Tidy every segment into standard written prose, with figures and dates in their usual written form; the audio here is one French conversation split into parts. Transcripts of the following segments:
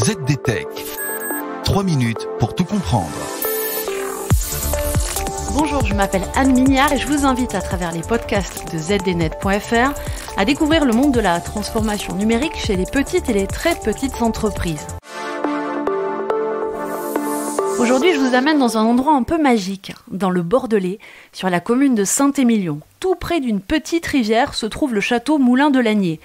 ZDTech. 3 minutes pour tout comprendre. Bonjour, je m'appelle Anne Mignard et je vous invite à travers les podcasts de zdnet.fr à découvrir le monde de la transformation numérique chez les petites et les très petites entreprises. Aujourd'hui, je vous amène dans un endroit un peu magique, dans le Bordelais, sur la commune de Saint-Émilion. Tout près d'une petite rivière se trouve le château Moulin de Lagné.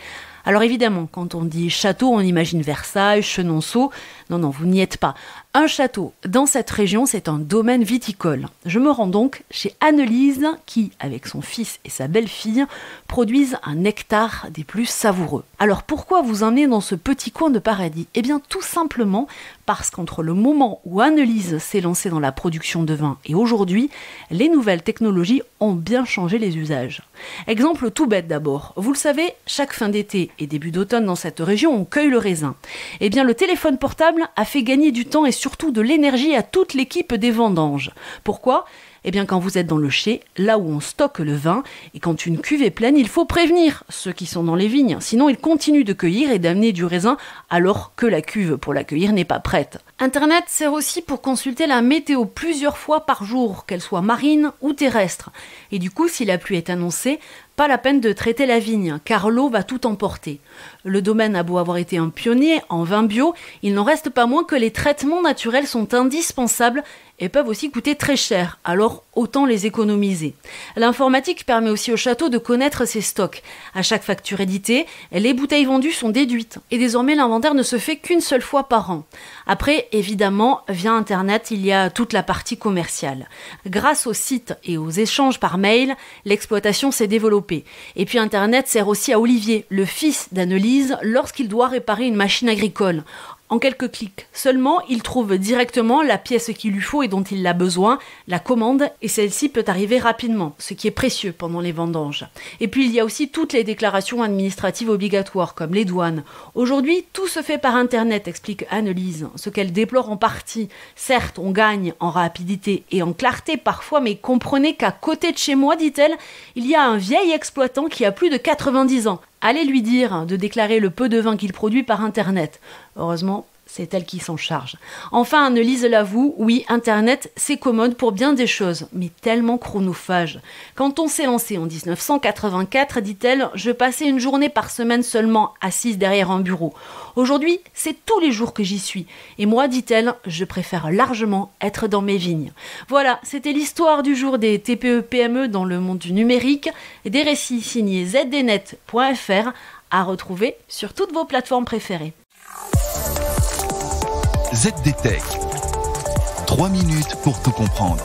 Alors évidemment, quand on dit château, on imagine Versailles, Chenonceau. Non, vous n'y êtes pas. Un château, dans cette région, c'est un domaine viticole. Je me rends donc chez Annelise, qui, avec son fils et sa belle-fille, produisent un nectar des plus savoureux. Alors pourquoi vous emmener dans ce petit coin de paradis ? Eh bien tout simplement parce qu'entre le moment où Annelise s'est lancée dans la production de vin et aujourd'hui, les nouvelles technologies ont bien changé les usages. Exemple tout bête d'abord. Vous le savez, chaque fin d'été et début d'automne dans cette région, on cueille le raisin. Eh bien le téléphone portable a fait gagner du temps et surtout de l'énergie à toute l'équipe des vendanges. Pourquoi ? Eh bien quand vous êtes dans le chai, là où on stocke le vin, et quand une cuve est pleine, il faut prévenir ceux qui sont dans les vignes. Sinon ils continuent de cueillir et d'amener du raisin alors que la cuve pour l'accueillir n'est pas prête. Internet sert aussi pour consulter la météo plusieurs fois par jour, qu'elle soit marine ou terrestre. Et du coup, si la pluie est annoncée, pas la peine de traiter la vigne, car l'eau va tout emporter. Le domaine a beau avoir été un pionnier en vin bio, il n'en reste pas moins que les traitements naturels sont indispensables et peuvent aussi coûter très cher, alors autant les économiser. L'informatique permet aussi au château de connaître ses stocks. À chaque facture éditée, les bouteilles vendues sont déduites, et désormais l'inventaire ne se fait qu'une seule fois par an. Après, évidemment, via Internet, il y a toute la partie commerciale. Grâce au site et aux échanges par mail, l'exploitation s'est développée. Et puis Internet sert aussi à Olivier, le fils d'Annelise, lorsqu'il doit réparer une machine agricole. En quelques clics seulement, il trouve directement la pièce qu'il lui faut et dont il a besoin, la commande, et celle-ci peut arriver rapidement, ce qui est précieux pendant les vendanges. Et puis il y a aussi toutes les déclarations administratives obligatoires, comme les douanes. Aujourd'hui, tout se fait par Internet, explique Annelise, ce qu'elle déplore en partie. Certes, on gagne en rapidité et en clarté parfois, mais comprenez qu'à côté de chez moi, dit-elle, il y a un vieil exploitant qui a plus de 90 ans. Allez lui dire de déclarer le peu de vin qu'il produit par Internet. Heureusement, c'est elle qui s'en charge. Enfin, Annelise l'avoue, oui, Internet, c'est commode pour bien des choses, mais tellement chronophage. Quand on s'est lancé en 1984, dit-elle, je passais une journée par semaine seulement assise derrière un bureau. Aujourd'hui, c'est tous les jours que j'y suis. Et moi, dit-elle, je préfère largement être dans mes vignes. Voilà, c'était l'histoire du jour des TPE-PME dans le monde du numérique. Des récits signés zdnet.fr à retrouver sur toutes vos plateformes préférées. ZDTech. 3 minutes pour tout comprendre.